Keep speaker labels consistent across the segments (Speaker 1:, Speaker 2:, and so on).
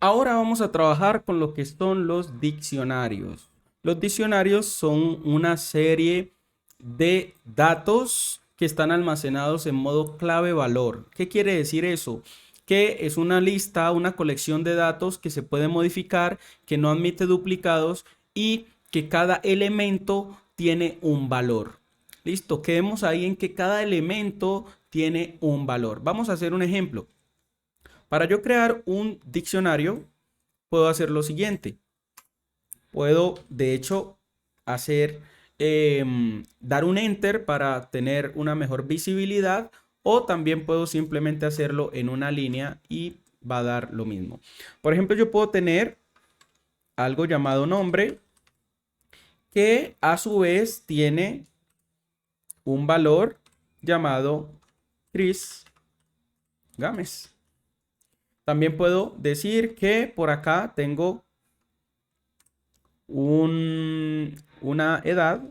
Speaker 1: Ahora vamos a trabajar con lo que son los diccionarios. Los diccionarios son una serie de datos que están almacenados en modo clave-valor. ¿Qué quiere decir eso? Que es una lista, una colección de datos que se puede modificar, que no admite duplicados y que cada elemento tiene un valor. Listo, quedemos ahí en que cada elemento tiene un valor. Vamos a hacer un ejemplo. Para yo crear un diccionario, puedo hacer lo siguiente. Puedo, de hecho, hacer, dar un enter para tener una mejor visibilidad, o también puedo simplemente hacerlo en una línea y va a dar lo mismo. Por ejemplo, yo puedo tener algo llamado nombre, que a su vez tiene un valor llamado Chris Gámez. También puedo decir que por acá tengo una edad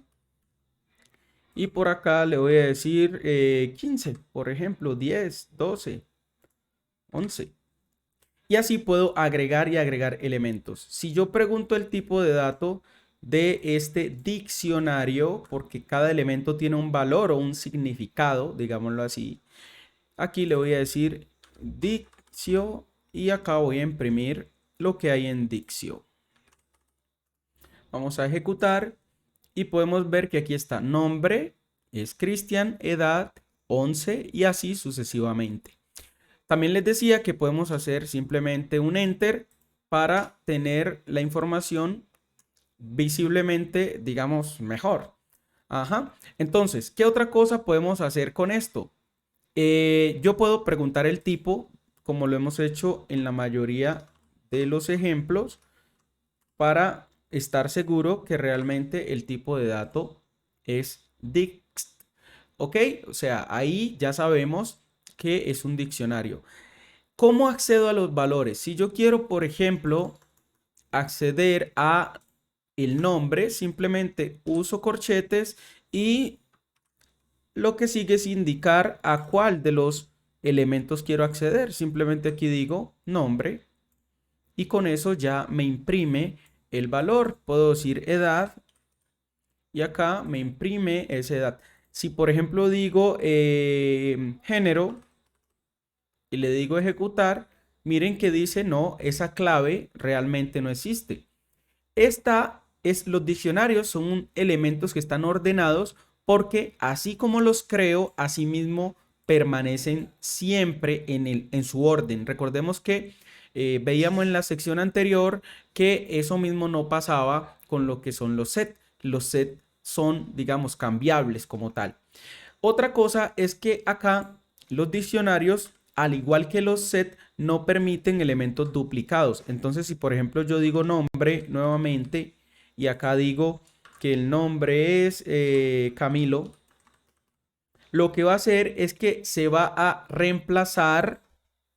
Speaker 1: y por acá le voy a decir 15, por ejemplo, 10, 12, 11. Y así puedo agregar y agregar elementos. Si yo pregunto el tipo de dato de este diccionario, porque cada elemento tiene un valor o un significado, digámoslo así, aquí le voy a decir diccio y acá voy a imprimir lo que hay en diccio. Vamos a ejecutar y podemos ver que aquí está nombre, es Cristian, edad 11 y así sucesivamente. También les decía que podemos hacer simplemente un enter para tener la información visiblemente, digamos, mejor. Ajá. Entonces, ¿qué otra cosa podemos hacer con esto? Yo puedo preguntar el tipo, como lo hemos hecho en la mayoría de los ejemplos, para estar seguro que realmente el tipo de dato es dict. ¿Ok? O sea, ahí ya sabemos que es un diccionario. ¿Cómo accedo a los valores? Si yo quiero, por ejemplo, acceder a el nombre, simplemente uso corchetes y lo que sigue es indicar a cuál de los elementos quiero acceder. Simplemente aquí digo nombre y con eso ya me imprime el valor. Puedo decir edad y acá me imprime esa edad. Si por ejemplo digo género y le digo ejecutar, miren que dice no, esa clave realmente no existe. Los diccionarios son elementos que están ordenados porque así como los creo, así mismo permanecen siempre en su orden. Recordemos que veíamos en la sección anterior que eso mismo no pasaba con lo que son los set. Los set son, digamos, cambiables como tal. Otra cosa es que acá los diccionarios, al igual que los set, no permiten elementos duplicados. Entonces, si por ejemplo yo digo nombre nuevamente y acá digo que el nombre es Camilo, lo que va a hacer es que se va a reemplazar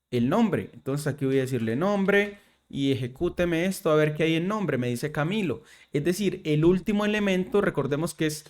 Speaker 1: el nombre. Entonces aquí voy a decirle nombre y ejecúteme esto a ver qué hay en nombre. Me dice Camilo. Es decir, el último elemento, recordemos que es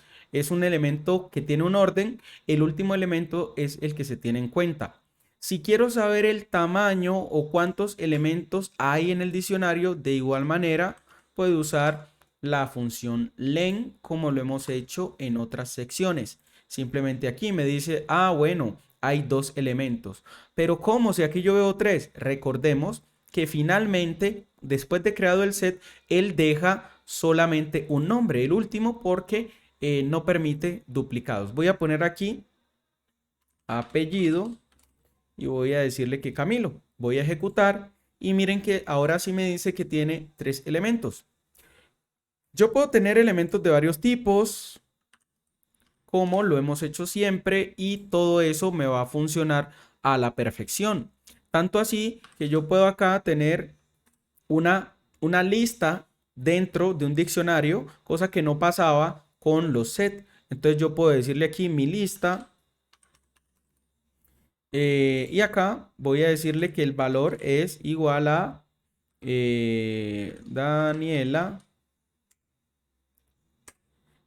Speaker 1: un elemento que tiene un orden. El último elemento es el que se tiene en cuenta. Si quiero saber el tamaño o cuántos elementos hay en el diccionario, de igual manera puedo usar la función len como lo hemos hecho en otras secciones. Simplemente aquí me dice, ah, bueno, hay dos elementos. Pero ¿cómo? Si aquí yo veo tres. Recordemos que finalmente, después de creado el set, él deja solamente un nombre, el último, porque no permite duplicados. Voy a poner aquí apellido y voy a decirle que Camilo. Voy a ejecutar y miren que ahora sí me dice que tiene tres elementos. Yo puedo tener elementos de varios tipos, como lo hemos hecho siempre, y todo eso me va a funcionar a la perfección. Tanto así que yo puedo acá tener una lista dentro de un diccionario, cosa que no pasaba con los set. Entonces yo puedo decirle aquí mi lista y acá voy a decirle que el valor es igual a Daniela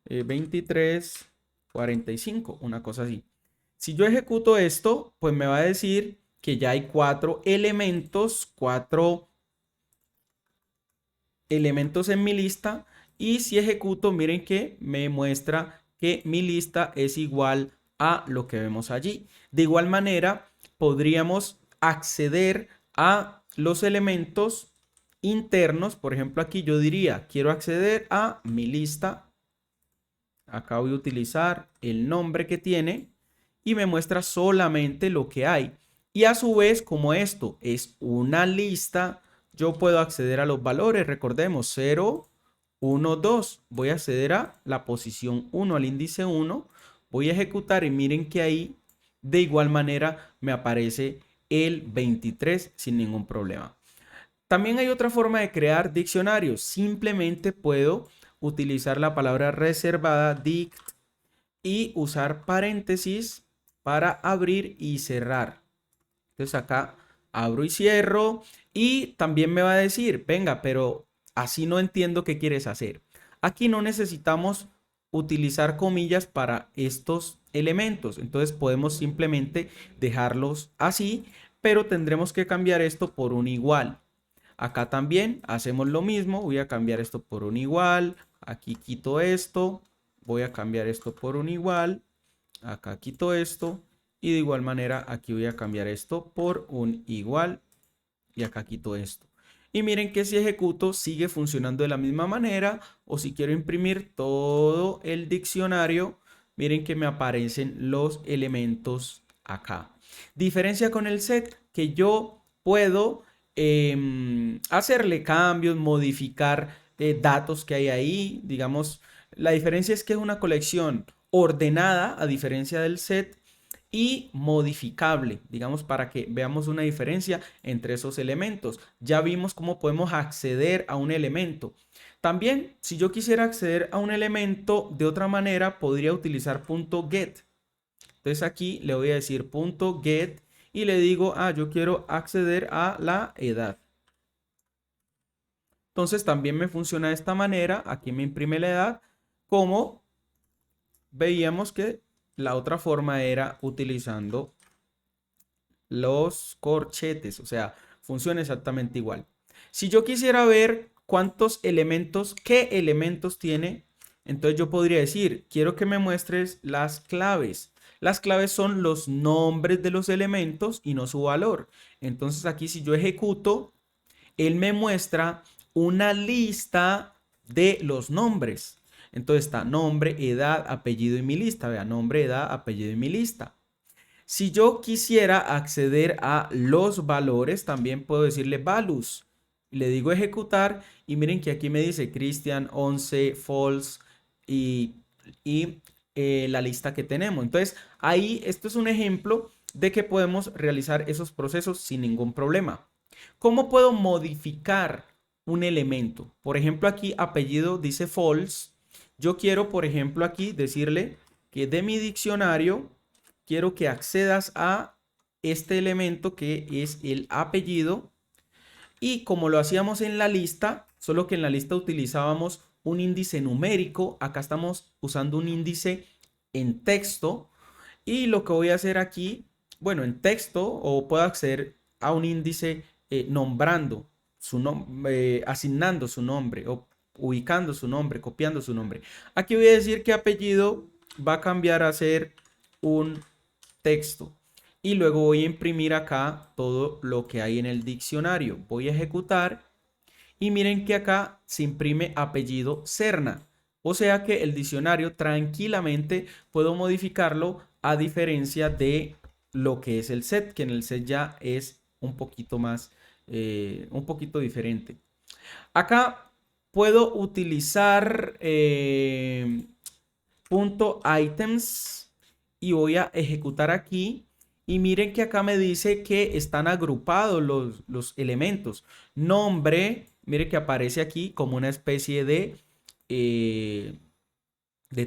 Speaker 1: 23:45, una cosa así. Si yo ejecuto esto, pues me va a decir que ya hay cuatro elementos, cuatro elementos en mi lista y si ejecuto, miren que me muestra que mi lista es igual a lo que vemos allí. De igual manera, podríamos acceder a los elementos internos. Por ejemplo, aquí yo diría, quiero acceder a mi lista. Acá voy a utilizar el nombre que tiene y me muestra solamente lo que hay. Y a su vez, como esto es una lista, yo puedo acceder a los valores. Recordemos, 0, 1, 2. Voy a acceder a la posición 1, al índice 1. Voy a ejecutar y miren que ahí de igual manera me aparece el 23 sin ningún problema. También hay otra forma de crear diccionarios. Simplemente puedo utilizar la palabra reservada dict y usar paréntesis para abrir y cerrar. Entonces acá abro y cierro y también me va a decir, venga, pero así no entiendo qué quieres hacer. Aquí no necesitamos utilizar comillas para estos elementos. Entonces podemos simplemente dejarlos así, pero tendremos que cambiar esto por un igual. Acá también hacemos lo mismo. Voy a cambiar esto por un igual. Aquí quito esto. Voy a cambiar esto por un igual. Acá quito esto. Y de igual manera aquí voy a cambiar esto por un igual. Y acá quito esto. Y miren que si ejecuto sigue funcionando de la misma manera. O si quiero imprimir todo el diccionario, miren que me aparecen los elementos acá. Diferencia con el set que yo puedo hacerle cambios, modificar datos que hay ahí. Digamos, la diferencia es que es una colección ordenada a diferencia del set y modificable, digamos, para que veamos una diferencia entre esos elementos. Ya vimos cómo podemos acceder a un elemento. También, si yo quisiera acceder a un elemento de otra manera, podría utilizar .get. Entonces aquí le voy a decir .get y le digo, yo quiero acceder a la edad. Entonces también me funciona de esta manera. Aquí me imprime la edad, como veíamos que la otra forma era utilizando los corchetes, o sea, funciona exactamente igual. Si yo quisiera ver cuántos elementos, qué elementos tiene, entonces yo podría decir, quiero que me muestres las claves. Las claves son los nombres de los elementos y no su valor. Entonces aquí si yo ejecuto, él me muestra una lista de los nombres. Entonces está nombre, edad, apellido y mi lista. Vea, nombre, edad, apellido y mi lista. Si yo quisiera acceder a los valores, también puedo decirle values. Le digo ejecutar y miren que aquí me dice Cristian 11, false y, la lista que tenemos. Entonces ahí esto es un ejemplo de que podemos realizar esos procesos sin ningún problema. ¿Cómo puedo modificar un elemento? Por ejemplo, aquí apellido dice false. Yo quiero, por ejemplo, aquí decirle que de mi diccionario quiero que accedas a este elemento que es el apellido. Y como lo hacíamos en la lista, solo que en la lista utilizábamos un índice numérico, acá estamos usando un índice en texto. Y lo que voy a hacer aquí, bueno, en texto, o puedo acceder a un índice nombrando su nombre, asignando su nombre o ubicando su nombre, copiando su nombre. Aquí voy a decir que apellido va a cambiar a ser un texto. Y luego voy a imprimir acá todo lo que hay en el diccionario. Voy a ejecutar y miren que acá se imprime apellido Serna. O sea que el diccionario tranquilamente puedo modificarlo a diferencia de lo que es el set, que en el set ya es un poquito más, un poquito diferente. Acá puedo utilizar .items y voy a ejecutar aquí. Y miren que acá me dice que están agrupados los elementos. Nombre, mire que aparece aquí como una especie de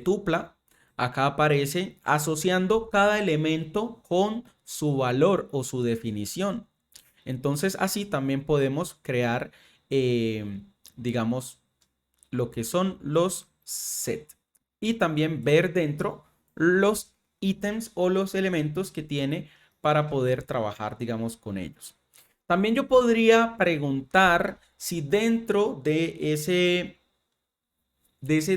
Speaker 1: tupla. Acá aparece asociando cada elemento con su valor o su definición. Entonces así también podemos crear, digamos, lo que son los set. Y también ver dentro los ítems o los elementos que tiene para poder trabajar, digamos, con ellos. También yo podría preguntar si dentro de ese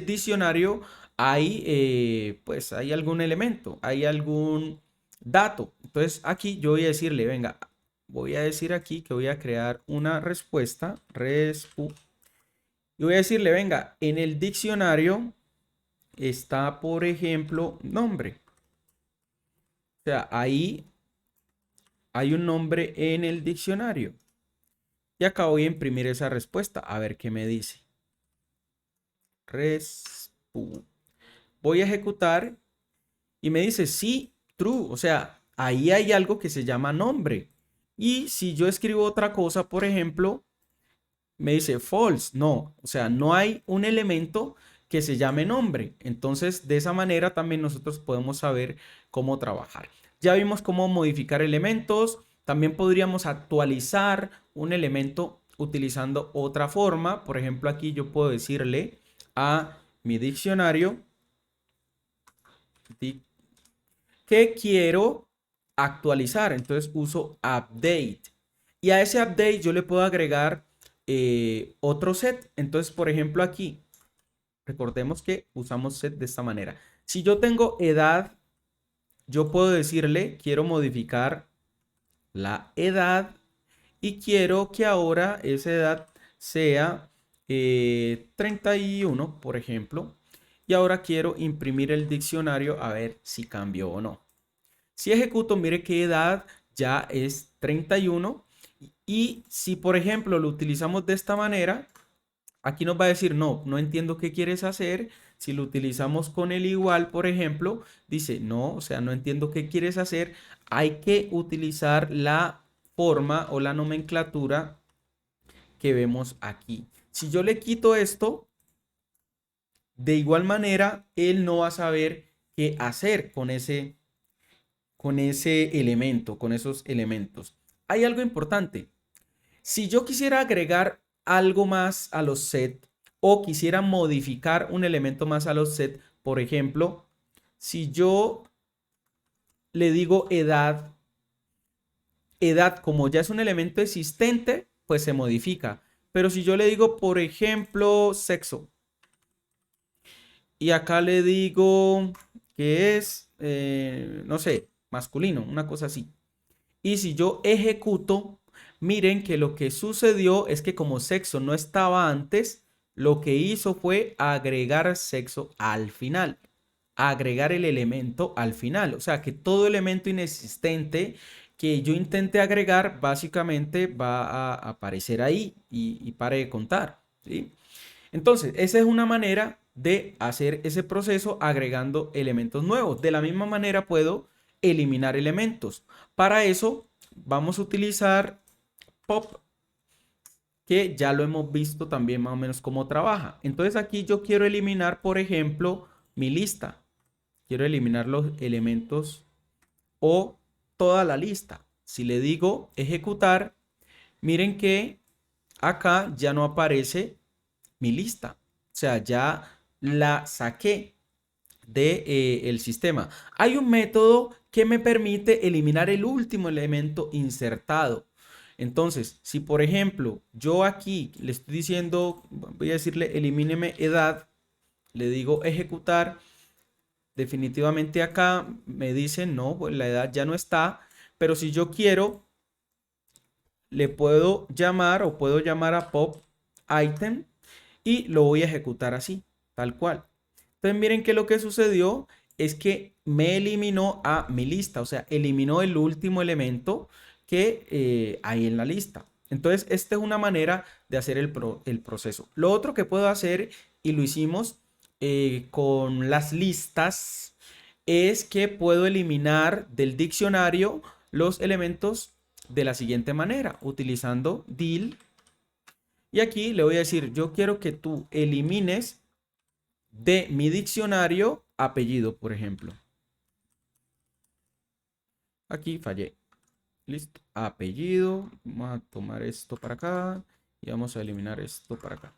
Speaker 1: diccionario hay, pues, hay algún elemento, hay algún dato. Entonces aquí yo voy a decirle, venga, voy a decir aquí que voy a crear una respuesta, y voy a decirle, venga, en el diccionario está, por ejemplo, nombre. O sea, ahí hay un nombre en el diccionario. Y acá voy a imprimir esa respuesta, a ver qué me dice. Voy a ejecutar y me dice sí, true. O sea, ahí hay algo que se llama nombre. Y si yo escribo otra cosa, por ejemplo, me dice false. No, o sea, no hay un elemento que se llame nombre. Entonces, de esa manera también nosotros podemos saber cómo trabajar. Ya vimos cómo modificar elementos. También podríamos actualizar un elemento utilizando otra forma. Por ejemplo, aquí yo puedo decirle a mi diccionario que quiero actualizar. Entonces uso update. Y a ese update yo le puedo agregar otro set. Entonces, por ejemplo, aquí, recordemos que usamos set de esta manera. Si yo tengo edad, yo puedo decirle, quiero modificar la edad y quiero que ahora esa edad sea 31, por ejemplo. Y ahora quiero imprimir el diccionario a ver si cambió o no. Si ejecuto, mire qué edad ya es 31. Y si, por ejemplo, lo utilizamos de esta manera, aquí nos va a decir, no, no entiendo qué quieres hacer. Si lo utilizamos con el igual, por ejemplo, dice, no, o sea, no entiendo qué quieres hacer. Hay que utilizar la forma o la nomenclatura que vemos aquí. Si yo le quito esto, de igual manera, él no va a saber qué hacer con ese elemento, con esos elementos. Hay algo importante. Si yo quisiera agregar algo más a los set o quisiera modificar un elemento más a los set, por ejemplo, si yo le digo edad, edad como ya es un elemento existente, pues se modifica. Pero si yo le digo, por ejemplo, sexo, y acá le digo que es, no sé, masculino, una cosa así. Y si yo ejecuto, miren que lo que sucedió es que como sexo no estaba antes, lo que hizo fue agregar sexo al final, agregar el elemento al final. O sea que todo elemento inexistente que yo intente agregar, básicamente va a aparecer ahí y pare de contar, ¿sí? Entonces, esa es una manera de hacer ese proceso agregando elementos nuevos. De la misma manera puedo eliminar elementos. Para eso vamos a utilizar pop, que ya lo hemos visto también más o menos cómo trabaja. Entonces aquí yo quiero eliminar, por ejemplo, mi lista. Quiero eliminar los elementos o toda la lista. Si le digo ejecutar, miren que acá ya no aparece mi lista. O sea, ya la saqué de, el sistema. Hay un método que me permite eliminar el último elemento insertado. Entonces, si por ejemplo yo aquí le estoy diciendo, voy a decirle elimíneme edad, le digo ejecutar, definitivamente acá me dice no, pues la edad ya no está, pero si yo quiero, le puedo llamar o puedo llamar a pop item y lo voy a ejecutar así, tal cual. Entonces miren que lo que sucedió es que me eliminó a mi lista, o sea, eliminó el último elemento que hay en la lista. Entonces, esta es una manera de hacer el proceso. Lo otro que puedo hacer, y lo hicimos con las listas, es que puedo eliminar del diccionario los elementos de la siguiente manera, utilizando del. Y aquí le voy a decir, yo quiero que tú elimines de mi diccionario apellido, por ejemplo. Aquí fallé. Listo. Apellido. Vamos a tomar esto para acá y vamos a eliminar esto para acá.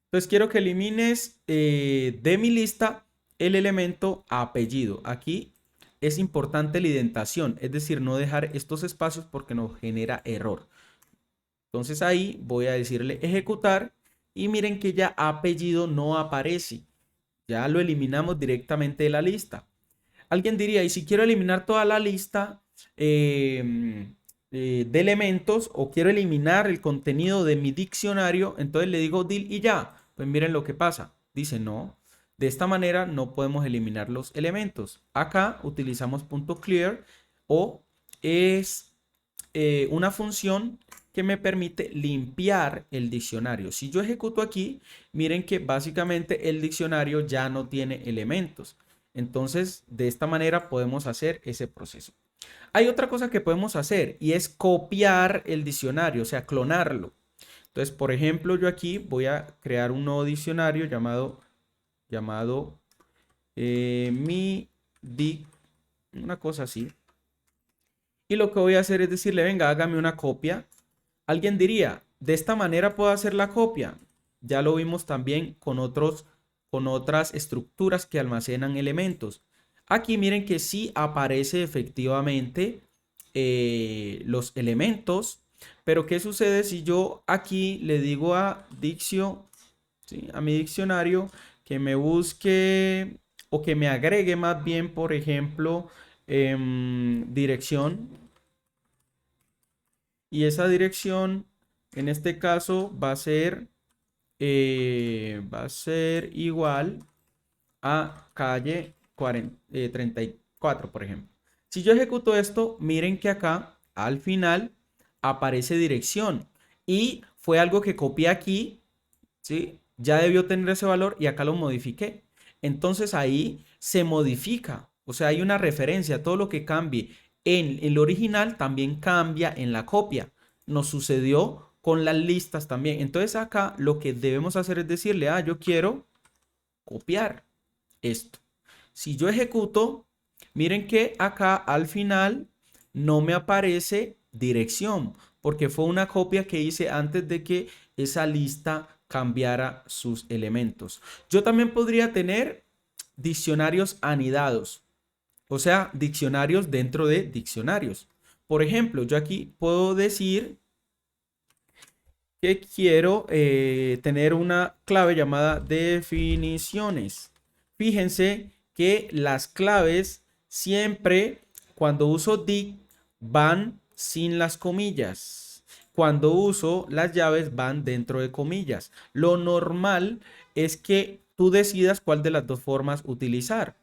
Speaker 1: Entonces quiero que elimines de mi lista el elemento apellido. Aquí es importante la indentación, es decir, no dejar estos espacios porque nos genera error. Entonces ahí voy a decirle ejecutar y miren que ya apellido no aparece. Ya lo eliminamos directamente de la lista. Alguien diría, y si quiero eliminar toda la lista de elementos o quiero eliminar el contenido de mi diccionario, entonces le digo del y ya. Pues miren lo que pasa. Dice no. De esta manera no podemos eliminar los elementos. Acá utilizamos .clear o es una función que me permite limpiar el diccionario. Si yo ejecuto aquí, miren que básicamente el diccionario ya no tiene elementos. Entonces, de esta manera podemos hacer ese proceso. Hay otra cosa que podemos hacer y es copiar el diccionario, o sea, clonarlo. Entonces, por ejemplo, yo aquí voy a crear un nuevo diccionario llamado una cosa así. Y lo que voy a hacer es decirle, venga, hágame una copia. Alguien diría, de esta manera puedo hacer la copia. Ya lo vimos también con otras estructuras que almacenan elementos. Aquí miren que sí aparece efectivamente los elementos, pero ¿qué sucede si yo aquí le digo a Diccio, ¿sí?, a mi diccionario, que me busque o que me agregue más bien, por ejemplo, dirección? Y esa dirección, en este caso, va a ser igual a calle 34, por ejemplo. Si yo ejecuto esto, miren que acá, al final, aparece dirección. Y fue algo que copié aquí, ¿sí? Ya debió tener ese valor y acá lo modifiqué. Entonces ahí se modifica. O sea, hay una referencia. Todo lo que cambie en el original también cambia en la copia. Nos sucedió con las listas también. Entonces acá lo que debemos hacer es decirle, yo quiero copiar esto. Si yo ejecuto, miren que acá al final no me aparece dirección, porque fue una copia que hice antes de que esa lista cambiara sus elementos. Yo también podría tener diccionarios anidados, o sea, diccionarios dentro de diccionarios. Por ejemplo, yo aquí puedo decir que quiero tener una clave llamada definiciones. Fíjense que las claves siempre, cuando uso dic, van sin las comillas. Cuando uso las llaves, van dentro de comillas. Lo normal es que tú decidas cuál de las dos formas utilizar.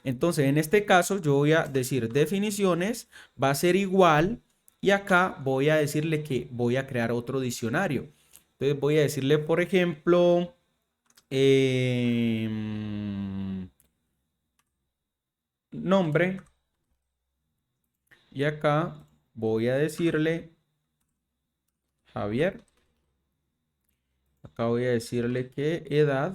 Speaker 1: Entonces, en este caso, yo voy a decir definiciones, va a ser igual, y acá voy a decirle que voy a crear otro diccionario. Entonces, voy a decirle, por ejemplo, nombre, y acá voy a decirle Javier. Acá voy a decirle que edad.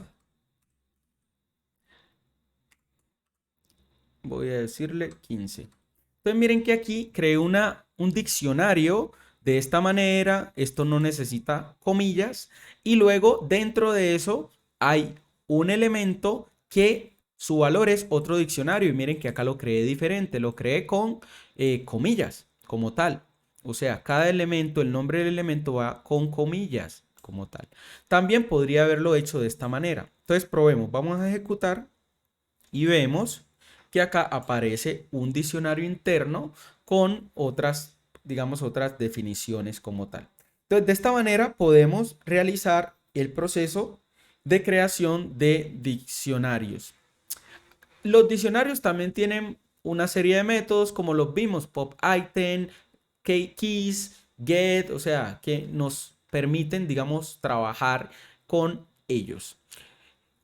Speaker 1: Voy a decirle 15. Entonces miren que aquí creé un diccionario de esta manera. Esto no necesita comillas. Y luego dentro de eso hay un elemento que su valor es otro diccionario. Y miren que acá lo creé diferente. Lo creé con comillas como tal. O sea, cada elemento, el nombre del elemento va con comillas como tal. También podría haberlo hecho de esta manera. Entonces probemos. Vamos a ejecutar y vemos que acá aparece un diccionario interno con otras, digamos, otras definiciones como tal. Entonces, de esta manera podemos realizar el proceso de creación de diccionarios. Los diccionarios también tienen una serie de métodos como los vimos, pop item, keys, get, o sea, que nos permiten, digamos, trabajar con ellos.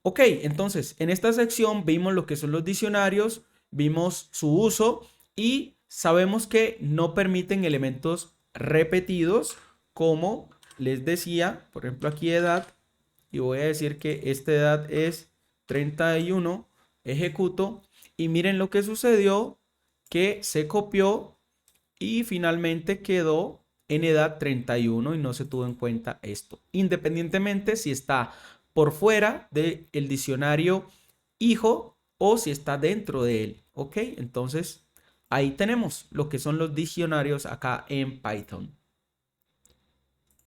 Speaker 1: Ok, entonces en esta sección vimos lo que son los diccionarios, vimos su uso y sabemos que no permiten elementos repetidos, como les decía, por ejemplo aquí edad, y voy a decir que esta edad es 31, ejecuto y miren lo que sucedió, que se copió y finalmente quedó en edad 31 y no se tuvo en cuenta esto, independientemente si está por fuera del diccionario hijo o si está dentro de él. ¿Ok? Entonces, ahí tenemos lo que son los diccionarios acá en Python.